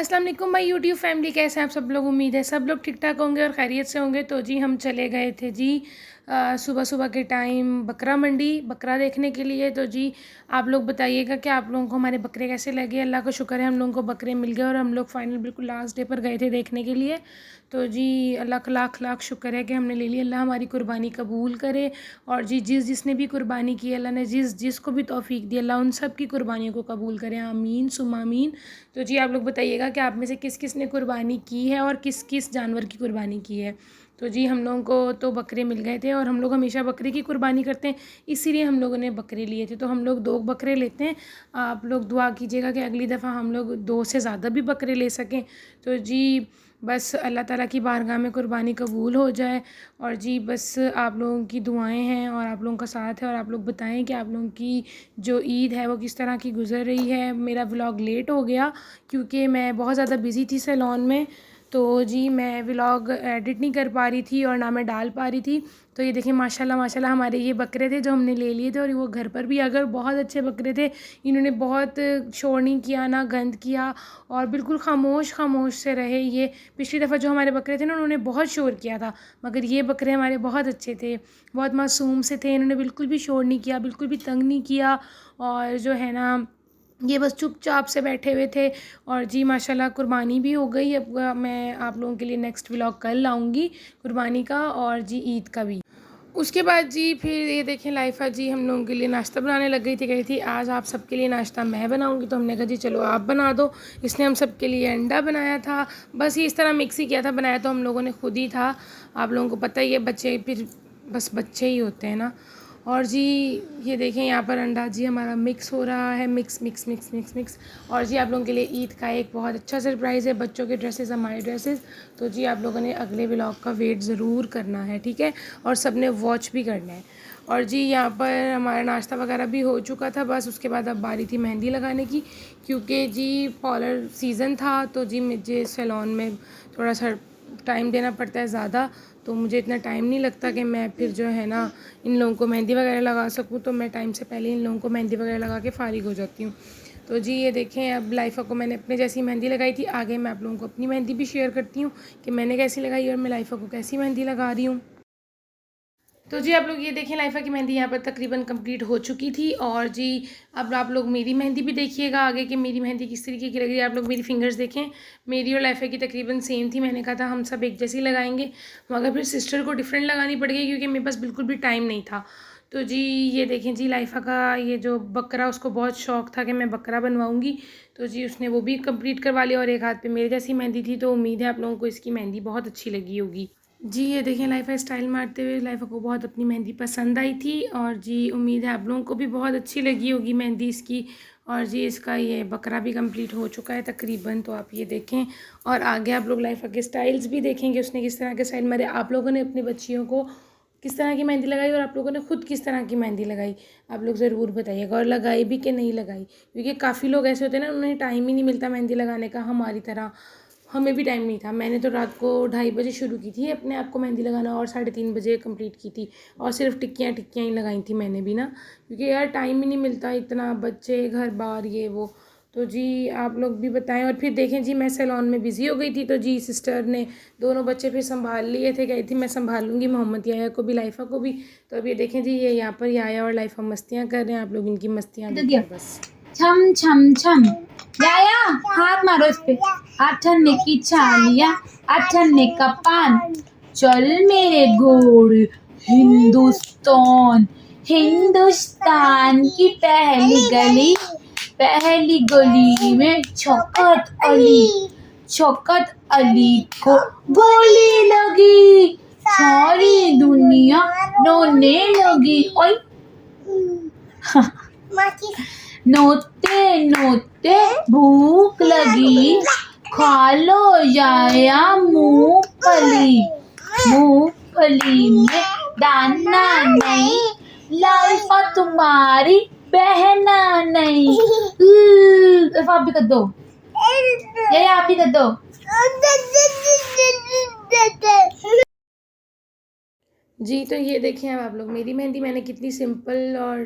अस्सलाम वालेकुम my YouTube family, कैसे हैं आप सब लोग। उम्मीद है सब लोग ठीक ठाक होंगे और खैरियत से होंगे। तो जी हम चले गए थे जी सुबह सुबह के टाइम बकरा मंडी बकरा देखने के लिए। तो जी आप लोग बताइएगा कि आप लोगों को हमारे बकरे कैसे लगे। अल्लाह का शुक्र है हम लोगों को बकरे मिल गए और हम लोग फाइनल बिल्कुल लास्ट डे पर गए थे देखने के लिए। तो जी अल्लाह का लाख लाख शुक्र है कि हमने ले लिया। अल्लाह हमारी कुर्बानी कबूल करे। और जी जिसने भी कुर्बानी की, अल्लाह ने जिसको भी तौफीक दी, अल्लाह उन सब की कुर्बानियों को कबूल करे, आमीन सुम आमीन। तो जी आप लोग बताइएगा कि आप में से किस किस ने कुर्बानी की है और किस किस जानवर की कुर्बानी की है। तो जी हम लोगों को तो बकरे मिल गए थे और हम लोग हमेशा बकरे की कुर्बानी करते हैं, इसीलिए हम लोगों ने बकरे लिए थे। तो हम लोग 2 बकरे लेते हैं। आप लोग दुआ कीजिएगा कि अगली दफ़ा हम लोग 2 से ज़्यादा भी बकरे ले सकें। तो जी बस अल्लाह ताला की बारगाह में कुर्बानी कबूल हो जाए। और जी बस आप लोगों की दुआएं हैं और आप लोगों का साथ है। और आप लोग बताएं कि आप लोगों की जो ईद है वो किस तरह की गुज़र रही है। मेरा व्लॉग लेट हो गया क्योंकि मैं बहुत ज़्यादा बिज़ी थी सैलून में। तो जी मैं व्लॉग एडिट नहीं कर पा रही थी और ना मैं डाल पा रही थी। तो ये देखिए माशाल्लाह माशाल्लाह हमारे ये बकरे थे जो हमने ले लिए थे और वो घर पर भी अगर बहुत अच्छे बकरे थे। इन्होंने बहुत शोर नहीं किया, ना गंद किया और बिल्कुल खामोश खामोश से रहे। ये पिछली दफ़ा जो हमारे बकरे थे ना, उन्होंने बहुत शोर किया था, मगर ये बकरे हमारे बहुत अच्छे थे, बहुत मासूम से थे। इन्होंने बिल्कुल भी शोर नहीं किया, बिल्कुल भी तंग नहीं किया। और जो है ना ये बस चुपचाप से बैठे हुए थे। और जी माशाल्लाह कुर्बानी भी हो गई। अब मैं आप लोगों के लिए नेक्स्ट व्लॉग कल लाऊंगी कुर्बानी का और जी ईद का भी। उसके बाद जी फिर ये देखें लाइफा जी हम लोगों के लिए नाश्ता बनाने लग गई थी। कही थी आज आप सबके लिए नाश्ता मैं बनाऊंगी। तो हमने कहा जी चलो आप बना दो। इसने हम सब के लिए अंडा बनाया था। बस ये इस तरह मिक्स ही किया था, बनाया तो हम लोगों ने खुद ही था। आप लोगों को पता ही है बच्चे फिर बस बच्चे ही होते हैं ना। और जी ये देखें यहाँ पर अंडा जी हमारा मिक्स हो रहा है, mix mix mix mix mix. और जी आप लोगों के लिए ईद का एक बहुत अच्छा सरप्राइज़ है, बच्चों के ड्रेसेस हमारे ड्रेसेस। तो जी आप लोगों ने अगले व्लॉग का वेट ज़रूर करना है, ठीक है। और सब ने वॉच भी करना है। और जी यहाँ पर हमारा नाश्ता वगैरह भी हो चुका था, बस उसके बाद अब बारी थी मेहंदी लगाने की। क्योंकि जी पार्लर सीज़न था तो जी मुझे सैलून में थोड़ा सा टाइम देना पड़ता है ज़्यादा। तो मुझे इतना टाइम नहीं लगता कि मैं फिर जो है ना इन लोगों को मेहंदी वगैरह लगा सकूँ। तो मैं टाइम से पहले इन लोगों को मेहंदी वगैरह लगा के फ़ारिग हो जाती हूँ। तो जी ये देखें अब लाइफ़ा को मैंने अपने जैसी मेहंदी लगाई थी। आगे मैं आप लोगों को अपनी मेहंदी भी शेयर करती हूँ कि मैंने कैसी लगाई और मैं लाइफ़ा को कैसी मेहंदी लगा रही हूँ। तो जी आप लोग ये देखें लाइफ़ा की मेहंदी यहाँ पर तकरीबन कंप्लीट हो चुकी थी। और जी अब आप लोग मेरी मेहंदी भी देखिएगा आगे कि मेरी मेहंदी किस तरीके की लग रही है। आप लोग मेरी फिंगर्स देखें, मेरी और लाइफ़ा की तकरीबन सेम थी। मैंने कहा था हम सब एक जैसी लगाएंगे, मगर फिर सिस्टर को डिफरेंट लगानी पड़ गई क्योंकि मेरे पास बिल्कुल भी टाइम नहीं था। तो जी ये देखें जी लाइफ़ा का ये जो बकरा, उसको बहुत शौक़ था कि मैं बकरा बनवाऊँगी। तो जी उसने वो भी कंप्लीट करवा लिया और एक हाथ पे मेरे जैसी मेहंदी थी। तो उम्मीद है आप लोगों को इसकी मेहंदी बहुत अच्छी लगी होगी। जी ये देखें लाइफ़ा स्टाइल मारते हुए लाइफ़ा को बहुत अपनी मेहंदी पसंद आई थी। और जी उम्मीद है आप लोगों को भी बहुत अच्छी लगी होगी मेहंदी इसकी। और जी इसका ये बकरा भी कंप्लीट हो चुका है तकरीबन, तो आप ये देखें। और आगे आप लोग लाइफ़ा के स्टाइल्स भी देखेंगे, उसने किस तरह के स्टाइल मारे। आप लोगों ने अपनी बच्चियों को किस तरह की मेहंदी लगाई और आप लोगों ने ख़ुद किस तरह की मेहंदी लगाई, आप लोग ज़रूर बताइएगा। और लगाई भी कि नहीं लगाई, क्योंकि काफ़ी लोग ऐसे होते हैं ना उन्हें टाइम ही नहीं मिलता मेहंदी लगाने का, हमारी तरह हमें भी टाइम नहीं था। मैंने तो रात को 2:30 बजे शुरू की थी अपने आप को मेहंदी लगाना और 3:30 बजे कंप्लीट की थी। और सिर्फ टिक्कियाँ टिक्कियाँ ही लगाई थी मैंने भी ना, क्योंकि यार टाइम ही नहीं मिलता, इतना बच्चे घर बार ये वो। तो जी आप लोग भी बताएं। और फिर देखें जी मैं सैलून में बिज़ी हो गई थी तो जी सिस्टर ने दोनों बच्चे फिर संभाल लिए थे, कही थी मैं संभालूंगी मोहम्मद याया को भी लाइफ़ा को भी। तो अब ये देखें जी ये यहाँ पर याया और लाइफ़ा मस्तियाँ कर रहे हैं, आप लोग इनकी मस्तियाँ देखें बस। छम छम छम याया हाथ मारो इस पे। अठन्ने की चालियां, अठन्ने का पान, चल मेरे घोड़े हिंदुस्तान। हिंदुस्तान की पहली गली में शौकत अली को गोली लगी, सारी दुनिया रोने लगी। ओए नोते नोते भूख लगी, खा लो याया मूंगफली में दाना नहीं, लाइफा तुम्हारी बहना नहीं। आप भी कर दो, याया आप भी कर दो। जी, तो ये देखें अब आप लोग मेरी मेहंदी मैंने कितनी सिंपल और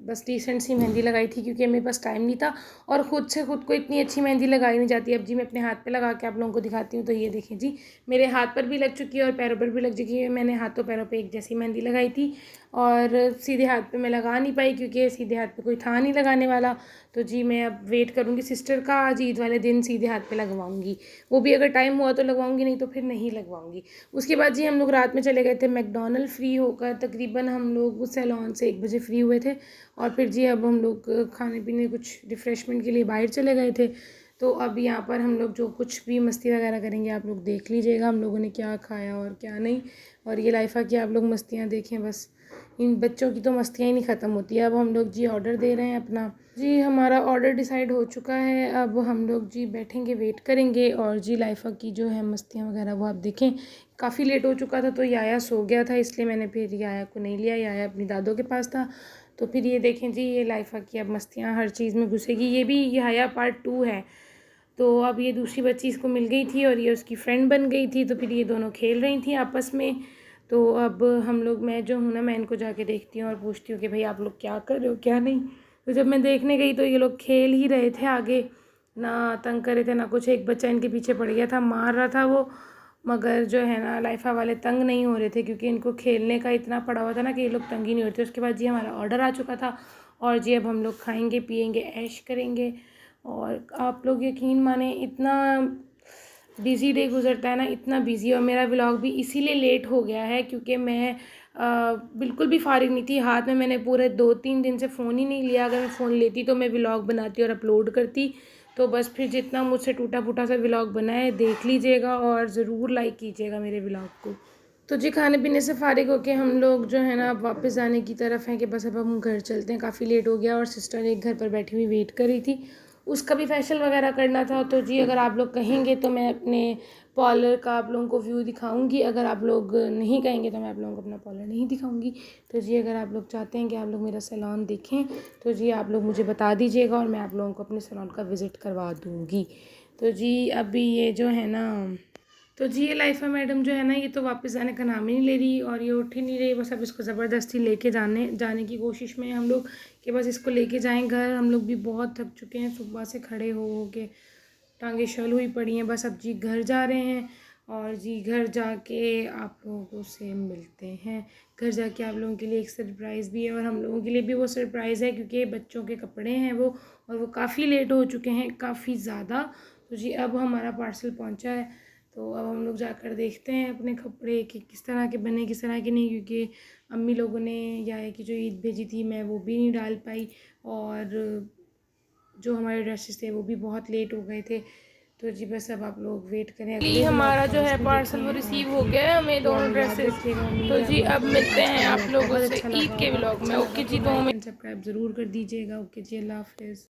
बस डिसेंट सी मेहंदी लगाई थी, क्योंकि मेरे पास टाइम नहीं था और ख़ुद से ख़ुद को इतनी अच्छी मेहंदी लगाई नहीं जाती। अब जी मैं अपने हाथ पे लगा के आप लोगों को दिखाती हूँ। तो ये देखें जी, मेरे हाथ पर भी लग चुकी है और पैरों पर भी लग चुकी है। मैंने हाथों पैरों पे एक जैसी मेहंदी लगाई थी और सीधे हाथ पे मैं लगा नहीं पाई, क्योंकि सीधे हाथ पे कोई था नहीं लगाने वाला। तो जी मैं अब वेट करूँगी सिस्टर का, आज ईद वाले दिन सीधे हाथ पे लगवाऊँगी। वो भी अगर टाइम हुआ तो लगवाऊँगी, नहीं तो फिर नहीं लगवाऊँगी। उसके बाद जी हम लोग रात में चले गए थे मैकडॉनल्ड। फ्री होकर तकरीबन हम लोग सैलॉन से 1 बजे फ्री हुए थे और फिर जी अब हम लोग खाने पीने कुछ रिफ़्रेशमेंट के लिए बाहर चले गए थे। तो अब यहाँ पर हम लोग जो कुछ भी मस्ती वगैरह करेंगे आप लोग देख लीजिएगा हम लोगों ने क्या खाया और क्या नहीं। और ये लाइफ़ा की आप लोग मस्तियाँ देखें, बस इन बच्चों की तो मस्तियाँ ही नहीं ख़त्म होती है। अब हम लोग जी ऑर्डर दे रहे हैं अपना। जी हमारा ऑर्डर डिसाइड हो चुका है। अब हम लोग जी बैठेंगे, वेट करेंगे और जी लाइफ़ा की जो है मस्तियाँ वगैरह वो आप देखें। काफ़ी लेट हो चुका था तो याया सो गया था, इसलिए मैंने फिर याया को नहीं लिया। याया अपनी दादों के पास था। तो फिर ये देखें जी, ये लाइफ़ा की अब मस्तियाँ हर चीज़ में घुसेगी। ये भी याया पार्ट 2 है। तो अब ये दूसरी बच्ची इसको मिल गई थी और ये उसकी फ्रेंड बन गई थी। तो फिर ये दोनों खेल रही थी आपस में। तो अब हम लोग, मैं जो हूँ ना, मैं इनको जाके देखती हूँ और पूछती हूँ कि भाई आप लोग क्या कर रहे हो क्या नहीं। तो जब मैं देखने गई तो ये लोग खेल ही रहे थे आगे, ना तंग कर रहे थे ना कुछ। एक बच्चा इनके पीछे पड़ गया था, मार रहा था वो, मगर जो है ना लाइफ़ा वाले तंग नहीं हो रहे थे, क्योंकि इनको खेलने का इतना पड़ा हुआ था ना कि ये लोग तंग ही नहीं हो रहे थे। उसके बाद जी हमारा ऑर्डर आ चुका था और जी अब हम लोग खाएंगे पिएंगे ऐश करेंगे। और आप लोग यकीन माने, इतना बिज़ी डे गुज़रता है ना, इतना बिज़ी। और मेरा व्लॉग भी इसीलिए लेट हो गया है क्योंकि मैं बिल्कुल भी फ़ारिग नहीं थी। हाथ में मैंने पूरे 2-3 दिन से फ़ोन ही नहीं लिया। अगर मैं फ़ोन लेती तो मैं व्लॉग बनाती और अपलोड करती। तो बस फिर जितना मुझसे टूटा फूटा सा व्लॉग बना है देख लीजिएगा और ज़रूर लाइक कीजिएगा मेरे व्लॉग को। तो जी खाने पीने से फ़ारिग होके हम लोग जो है ना अब वापस जाने की तरफ हैं कि बस अब हम घर चलते हैं। काफ़ी लेट हो गया और सिस्टर एक घर पर बैठी हुई वेट कर रही थी, उसका भी फेशियल वगैरह करना था। तो जी अगर आप लोग कहेंगे तो मैं अपने पार्लर का आप लोगों को व्यू दिखाऊंगी। अगर आप लोग नहीं कहेंगे तो मैं आप लोगों को अपना पार्लर नहीं दिखाऊंगी। तो जी अगर आप लोग चाहते हैं कि आप लोग मेरा सैलून देखें तो जी आप लोग मुझे बता दीजिएगा और मैं आप लोगों को अपने सैलून का विज़िट करवा दूँगी। तो जी अभी ये जो है ना, तो जी ये लाइफ़ा मैडम जो है ना, ये तो वापस जाने का नाम ही नहीं ले रही और ये उठ ही नहीं रही। बस अब इसको ज़बरदस्ती लेके जाने की कोशिश में हैं हम लोग कि बस इसको लेके जाएं घर। हम लोग भी बहुत थक चुके हैं, सुबह से खड़े हो के टांगें शल हुई पड़ी हैं। बस अब जी घर जा रहे हैं और जी घर जाके आप लोगों से मिलते हैं। घर जाके आप लोगों के लिए एक सरप्राइज़ भी है और हम लोगों के लिए भी वो सरप्राइज़ है, क्योंकि बच्चों के कपड़े हैं वो, और वो काफ़ी लेट हो चुके हैं, काफ़ी ज़्यादा। तो जी अब हमारा पार्सल पहुंचा है। तो अब हम लोग जाकर देखते हैं अपने कपड़े कि किस तरह के बने किस तरह के नहीं, क्योंकि अम्मी लोगों ने याया की जो ईद भेजी थी मैं वो भी नहीं डाल पाई और जो हमारे ड्रेसेस थे वो भी बहुत लेट हो गए थे। तो जी बस अब आप लोग वेट करें। अगले हमारा जो है पार्सल वो रिसीव हो गया है, हमें दोनों ड्रेसेस। तो जी अब मिलते हैं आप लोगों से ईद के व्लॉग में। ओके जी, 2 मिनट सब्सक्राइब ज़रूर कर दीजिएगा। ओके जी, अल्लाह हाफ़िज़।